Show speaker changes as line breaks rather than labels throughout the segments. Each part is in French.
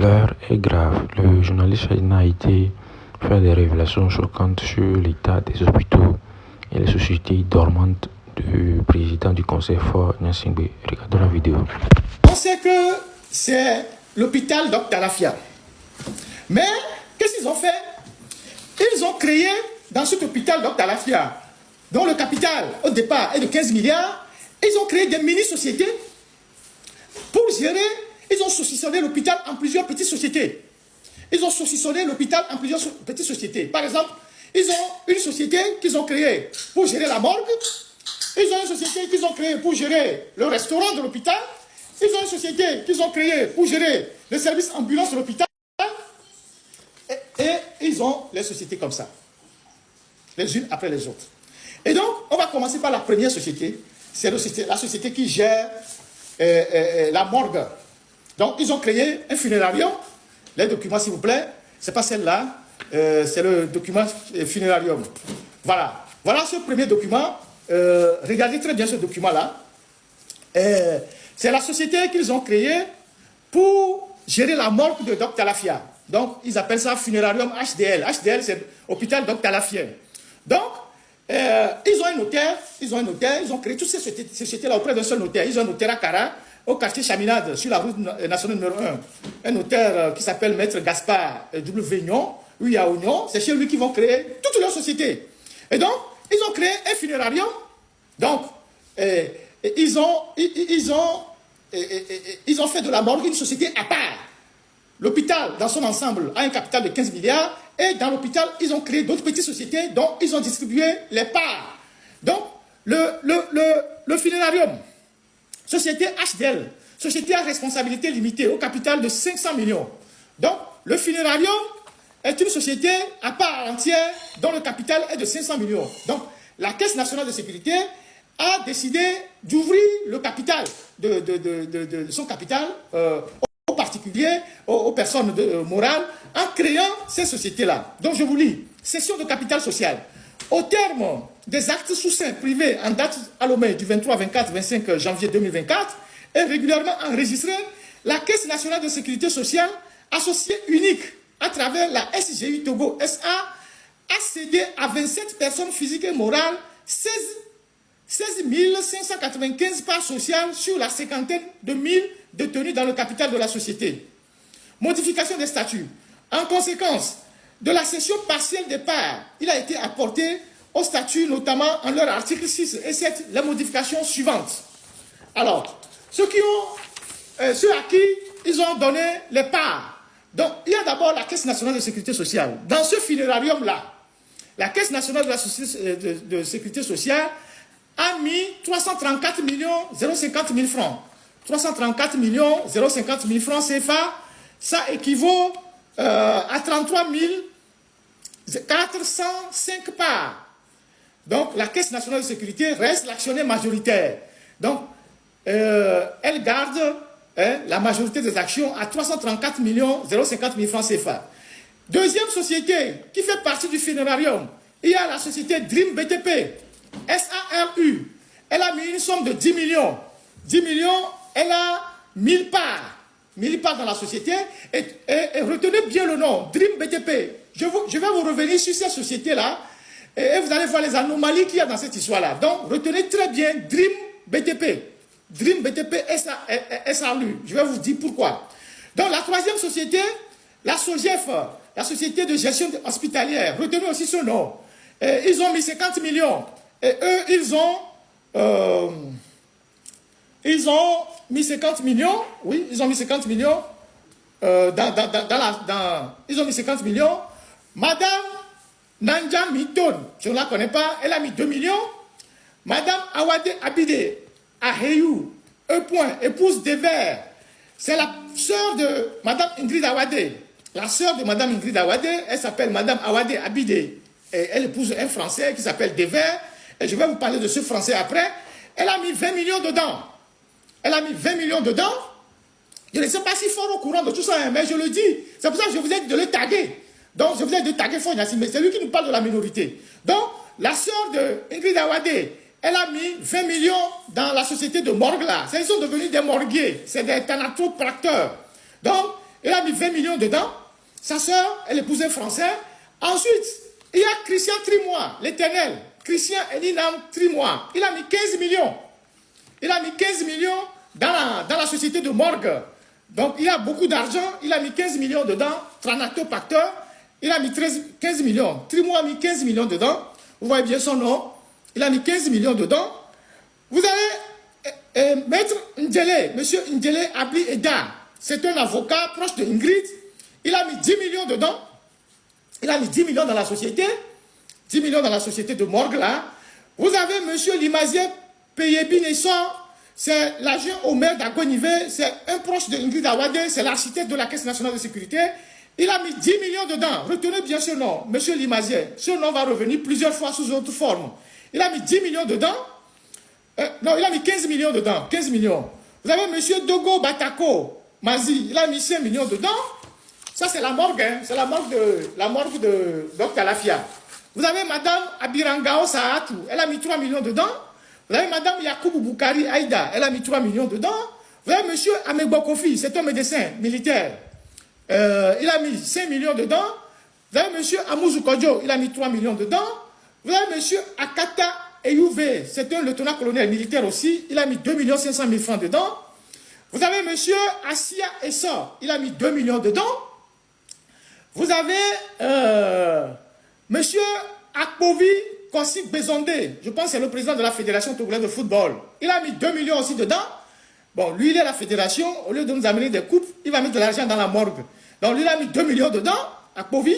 L'heure est grave. Le journaliste Chadina a été faire des révélations choquantes sur l'état des hôpitaux et les sociétés dormantes du président du Conseil fort, Gnassingbé. Regardons la vidéo.
On sait que c'est l'hôpital Dr Lafia. Mais qu'est-ce qu'ils ont fait? Ils ont créé dans cet hôpital Dr Lafia, dont le capital au départ est de 15 milliards, ils ont créé des mini-sociétés pour gérer. Ils ont saucissonné l'hôpital en plusieurs petites sociétés. Ils ont saucissonné l'hôpital en plusieurs petites sociétés. Par exemple, ils ont une société qu'ils ont créée pour gérer la morgue. Ils ont une société qu'ils ont créée pour gérer le restaurant de l'hôpital. Ils ont une société qu'ils ont créée pour gérer le service ambulance de l'hôpital. Et ils ont les sociétés comme ça, les unes après les autres. Et donc, on va commencer par la première société. C'est la société qui gère la morgue. Donc, ils ont créé un funérarium. Les documents, s'il vous plaît, c'est pas celle-là, c'est le document funérarium. Voilà. Voilà ce premier document. Regardez très bien ce document-là. C'est la société qu'ils ont créée pour gérer la morgue de Dr Lafia. Donc, ils appellent ça funérarium HDL. HDL, c'est hôpital Dr Lafia. Donc, ils ont un notaire, ils ont créé toutes ces sociétés-là auprès d'un seul notaire. Ils ont un notaire à Cara, au quartier Chaminade, sur la route nationale numéro 1. Un notaire qui s'appelle Maître Gaspard W. Vignon, oui, à Oignon. C'est chez lui qu'ils vont créer toutes leurs sociétés. Et donc, ils ont créé un funérarium. Donc, ils ont fait de la morgue une société à part. L'hôpital, dans son ensemble, a un capital de 15 milliards. Et dans l'hôpital, ils ont créé d'autres petites sociétés dont ils ont distribué les parts. Donc, le funérarium, société HDL, société à responsabilité limitée, au capital de 500 millions. Donc, le funérarium est une société à part entière dont le capital est de 500 millions. Donc, la Caisse nationale de sécurité a décidé d'ouvrir le capital, de son capital aux particuliers, aux personnes morales, en créant ces sociétés-là. Donc, je vous lis. Cession de capital social. Au terme des actes sous seing privés en date à Lomé du 23, 24, 25 janvier 2024 est régulièrement enregistrée, la Caisse nationale de sécurité sociale, associée unique à travers la SGI Togo SA, a cédé à 27 personnes physiques et morales 16 595 parts sociales sur la cinquantaine de mille détenus dans le capital de la société. Modification des statuts. En conséquence de la cession partielle des parts, il a été apporté au statut, notamment en leur article 6 et 7, les modifications suivantes. Alors, ceux à qui ils ont donné les parts. Donc, il y a d'abord la Caisse nationale de sécurité sociale. Dans ce funérarium-là, la Caisse nationale de sécurité sociale a mis 334 050 000 francs. 334 050 000 francs CFA, ça équivaut à 33 405 parts. Donc, la Caisse nationale de sécurité reste l'actionnaire majoritaire. Donc, elle garde la majorité des actions à 334 050 000 francs CFA. Deuxième société qui fait partie du funérarium, il y a la société Dream BTP, SARU. Elle a mis une somme de 10 millions. 10 millions, elle a 1000 parts. 1000 parts dans la société. Et retenez bien le nom, Dream BTP. Je vais vous revenir sur cette société-là. Et vous allez voir les anomalies qu'il y a dans cette histoire-là. Donc, retenez très bien Dream BTP. Dream BTP SARU. Je vais vous dire pourquoi. Donc, la troisième société, la SOGEF, la société de gestion hospitalière. Retenez aussi ce nom. Ils ont mis 50 millions. Et eux, ils ont mis 50 millions. Oui, ils ont mis 50 millions. Ils ont mis 50 millions. Madame Nanja Miton, je ne la connais pas, elle a mis 2 millions. Madame Awade Abide, Aheyou, épouse Dever, c'est la sœur de Madame Ingrid Awade. La sœur de Madame Ingrid Awade, elle s'appelle Madame Awade Abide. Et elle épouse un Français qui s'appelle Dever. Et je vais vous parler de ce Français après. Elle a mis 20 millions dedans. Elle a mis 20 millions dedans. Je ne sais pas s'ils sont au courant de tout ça, mais je le dis. C'est pour ça que je vous ai dit de le taguer. Donc, je vous ai dit de taguer Fort Gnassingbé, mais c'est lui qui nous parle de la minorité. Donc, la sœur de Ingrid Awade, elle a mis 20 millions dans la société de morgue là. Ils sont devenus des morguiers. C'est des thanatopracteurs. Donc, elle a mis mis 20 millions dedans. Sa soeur, elle épousait un Français. Ensuite, il y a Christian Trimois, l'éternel. Christian Elinam Trimois. Il a mis 15 millions. Il a mis 15 millions dans la société de morgue. Donc, il a beaucoup d'argent. Il a mis 15 millions dedans. Tranato Pacteur. Il a mis 15 millions. Trimois a mis 15 millions dedans. Vous voyez bien son nom. Il a mis 15 millions dedans. Vous avez Maître Ndjele, Monsieur Ndjele Abli Eda. C'est un avocat proche de Ingrid. Il a mis 10 millions dedans. Il a mis 10 millions dans la société. 10 millions dans la société de morgue là. Vous avez Monsieur Limazier Payebi Nesson. C'est l'agent au maire d'Agonivé. C'est un proche de Ingrid Awade. C'est l'architecte de la Caisse nationale de sécurité. Il a mis 10 millions dedans. Retenez bien ce nom, Monsieur Limazier. Ce nom va revenir plusieurs fois sous autre forme. Il a mis 10 millions dedans. Non, il a mis 15 millions dedans. 15 millions. Vous avez Monsieur Dogo Batako Mazi. Il a mis 5 millions dedans. Ça, c'est la morgue. Hein. C'est la morgue de Dr Lafia. Vous avez Madame Abirangao Saatou. Elle a mis 3 millions dedans. Vous avez Madame Yakoubou Boukari Aïda. Elle a mis 3 millions dedans. Vous avez Monsieur Amegbo Kofi. C'est un médecin militaire. Il a mis 5 millions dedans. Vous avez Monsieur Amouzou Kodjo. Il a mis 3 millions dedans. Vous avez Monsieur Akata Eyouvé. C'est un lieutenant-colonel militaire aussi. Il a mis 2 500 000 francs dedans. Vous avez Monsieur Assia Essor. Il a mis 2 millions dedans. Vous avez Monsieur Akpovi Kosik Bezondé. Je pense que c'est le président de la Fédération togolaise de football. Il a mis 2 millions aussi dedans. Bon, lui, il est à la fédération. Au lieu de nous amener des coupes, il va mettre de l'argent dans la morgue. Donc, lui, il a mis 2 millions dedans, Akpovi.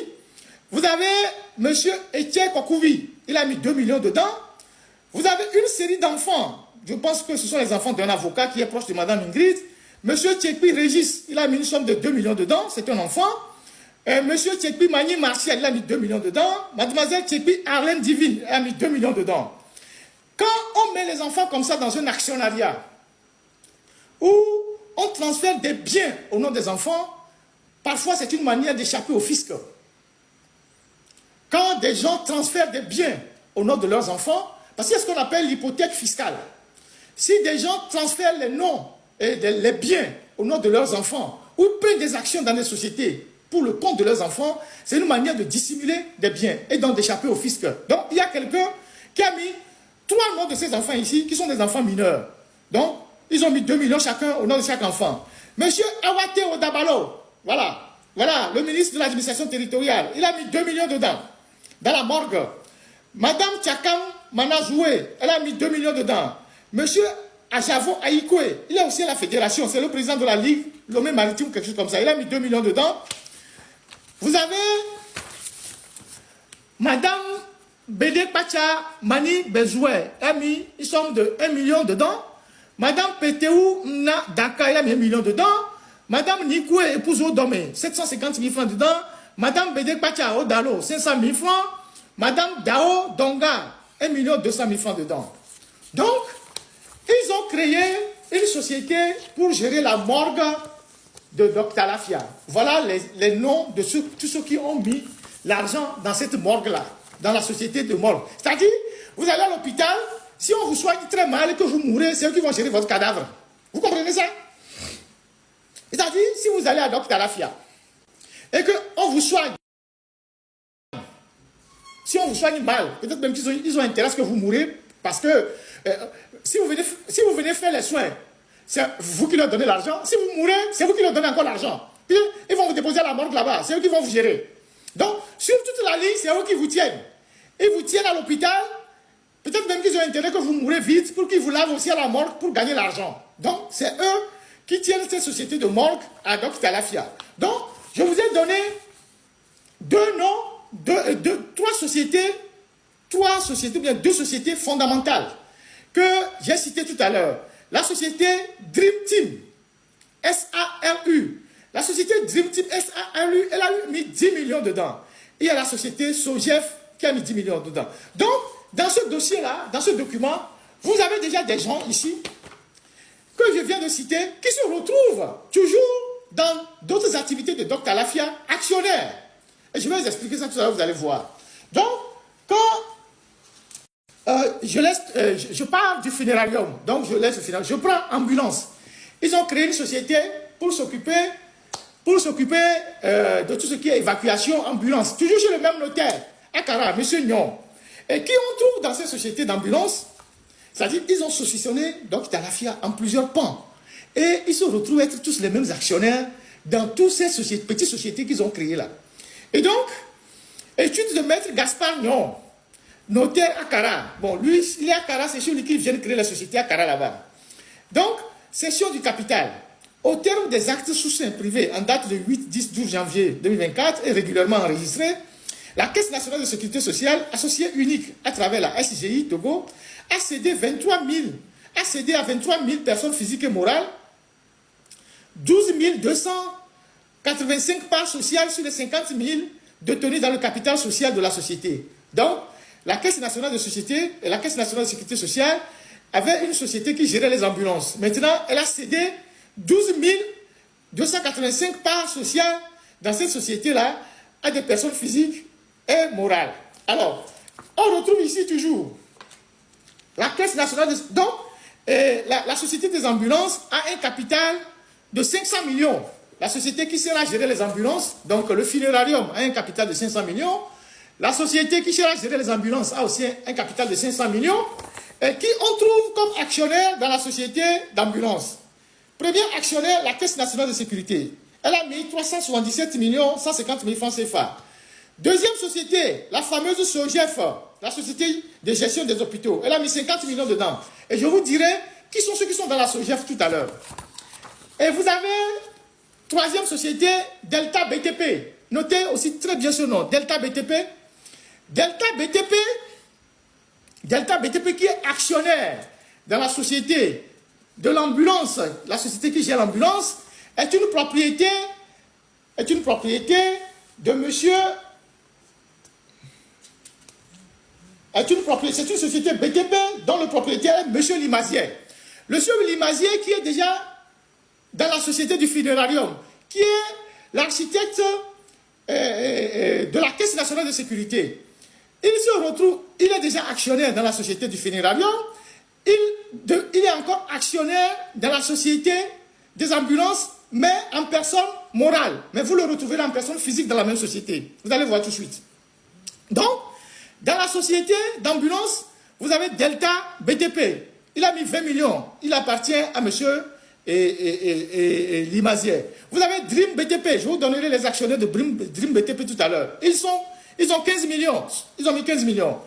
Vous avez Monsieur Etienne Kokouvi. Il a mis 2 millions dedans. Vous avez une série d'enfants. Je pense que ce sont les enfants d'un avocat qui est proche de Madame Ingrid. Monsieur Tchekpi Régis, il a mis une somme de 2 millions dedans. C'est un enfant. Monsieur Tchekpi Mani Martial, il a mis 2 millions dedans. Mademoiselle Tchekpi Arlène Divine, elle a mis 2 millions dedans. Quand on met les enfants comme ça dans un actionnariat, où on transfère des biens au nom des enfants, parfois c'est une manière d'échapper au fisc. Quand des gens transfèrent des biens au nom de leurs enfants, parce qu'il y a ce qu'on appelle l'hypothèque fiscale. Si des gens transfèrent les noms et les biens au nom de leurs enfants, ou prennent des actions dans des sociétés pour le compte de leurs enfants, c'est une manière de dissimuler des biens et donc d'échapper au fisc. Donc il y a quelqu'un qui a mis 3 noms de ces enfants ici, qui sont des enfants mineurs. Donc, ils ont mis 2 millions chacun au nom de chaque enfant. Monsieur Awate Odabalo, voilà, le ministre de l'administration territoriale, il a mis 2 millions dedans, dans la morgue. Madame Tchakam Manazoué, elle a mis 2 millions dedans. Monsieur Ajavo Aïkoué, il est aussi à la fédération, c'est le président de la Ligue Lomé Maritime, quelque chose comme ça, il a mis 2 millions dedans. Vous avez Madame Bédé Pacha Mani Bezoué, elle a mis une somme de 1 million dedans. Madame Pétéou Mna Daka, elle a mis 1 million dedans. Madame Nikoué Epouzo Domé, 750 000 francs dedans. Madame Bédé Pacha Odalo, 500 000 francs. Madame Dao Donga, 1 200 000 francs dedans. Donc, ils ont créé une société pour gérer la morgue de Dr Lafia. Voilà les noms de tous ceux qui ont mis l'argent dans cette morgue-là, dans la société de morgue. C'est-à-dire, vous allez à l'hôpital, si on vous soigne très mal et que vous mourrez, c'est eux qui vont gérer votre cadavre. Vous comprenez ça? C'est-à-dire, si vous allez à Dr Lafia et qu'on vous soigne, si on vous soigne mal, peut-être même qu'ils ont intérêt à ce que vous mourrez, parce que si vous venez faire les soins, c'est vous qui leur donnez l'argent. Si vous mourrez, c'est vous qui leur donnez encore l'argent. Puis ils vont vous déposer à la morgue là-bas, c'est eux qui vont vous gérer. Donc, sur toute la ligne, c'est eux qui vous tiennent. Ils vous tiennent à l'hôpital, peut-être même qu'ils ont intérêt que vous mourrez vite pour qu'ils vous lavent aussi à la morgue pour gagner l'argent. Donc, c'est eux qui tiennent cette société de morgue à Dr Lafia. Donc, je vous ai donné 2 noms, 3 sociétés, bien 2 sociétés fondamentales que j'ai citées tout à l'heure. La société Dream Team, SARU. La société Dream Team, SARU, elle a mis 10 millions dedans. Et il y a la société Sogef qui a mis 10 millions dedans. Donc, dans ce dossier-là, dans ce document, vous avez déjà des gens ici que je viens de citer qui se retrouvent toujours dans d'autres activités de Dr Lafia, actionnaires. Et je vais vous expliquer ça tout à l'heure, vous allez voir. Donc, quand je pars du funérarium, donc je laisse le funérarium, je prends ambulance. Ils ont créé une société pour s'occuper pour s'occuper de tout ce qui est évacuation, ambulance. Toujours chez le même notaire, Akara, M. Nyon. Et qui on trouve dans ces sociétés d'ambulance? C'est-à-dire qu'ils ont saucissonné donc Talafia en plusieurs pans. Et ils se retrouvent être tous les mêmes actionnaires dans toutes ces sociétés, petites sociétés qu'ils ont créées là. Et donc, étude de maître Gaspard Nyon, notaire Akara. Bon, lui, il est Akara, c'est sur lui qui vient de créer la société Akara là-bas. Donc, cession du capital. Au terme des actes sous seing privés en date de 8, 10, 12 janvier 2024 et régulièrement enregistrés, la Caisse nationale de sécurité sociale, associée unique à travers la SGI Togo, a cédé à 23 000 personnes physiques et morales 12 285 parts sociales sur les 50 000 détenues dans le capital social de la société. Donc, la Caisse nationale de société et la Caisse nationale de sécurité sociale avaient une société qui gérait les ambulances. Maintenant, elle a cédé 12 285 parts sociales dans cette société-là à des personnes physiques et morales. Alors, on retrouve ici toujours la Caisse nationale de... Donc, la société des ambulances a un capital de 500 millions. La société qui sert à gérer les ambulances, donc le funérarium, a un capital de 500 millions. La société qui sert à gérer les ambulances a aussi un capital de 500 millions. Et qui on trouve comme actionnaire dans la société d'ambulance. Premier actionnaire, la Caisse nationale de sécurité. Elle a mis 377 150 000 francs CFA. Deuxième société, la fameuse SOGEF, la société de gestion des hôpitaux. Elle a mis 50 millions dedans. Et je vous dirai qui sont ceux qui sont dans la SOGEF tout à l'heure. Et vous avez troisième société, Delta BTP. Notez aussi très bien ce nom, Delta BTP. Delta BTP qui est actionnaire dans la société de l'ambulance, la société qui gère l'ambulance, est une propriété de monsieur... C'est une société BTP dont le propriétaire est monsieur Limazier. Le monsieur Limazier qui est déjà dans la société du funérarium, qui est l'architecte de la Caisse nationale de sécurité. Il se retrouve, il est déjà actionnaire dans la société du funérarium, il est encore actionnaire dans la société des ambulances, mais en personne morale. Mais vous le retrouvez en personne physique dans la même société. Vous allez voir tout de suite. Donc, dans la société d'ambulance, vous avez Delta BTP. Il a mis 20 millions. Il appartient à monsieur Limazier. Vous avez Dream BTP. Je vous donnerai les actionnaires de Dream BTP tout à l'heure. Ils ont 15 millions. Ils ont mis 15 millions.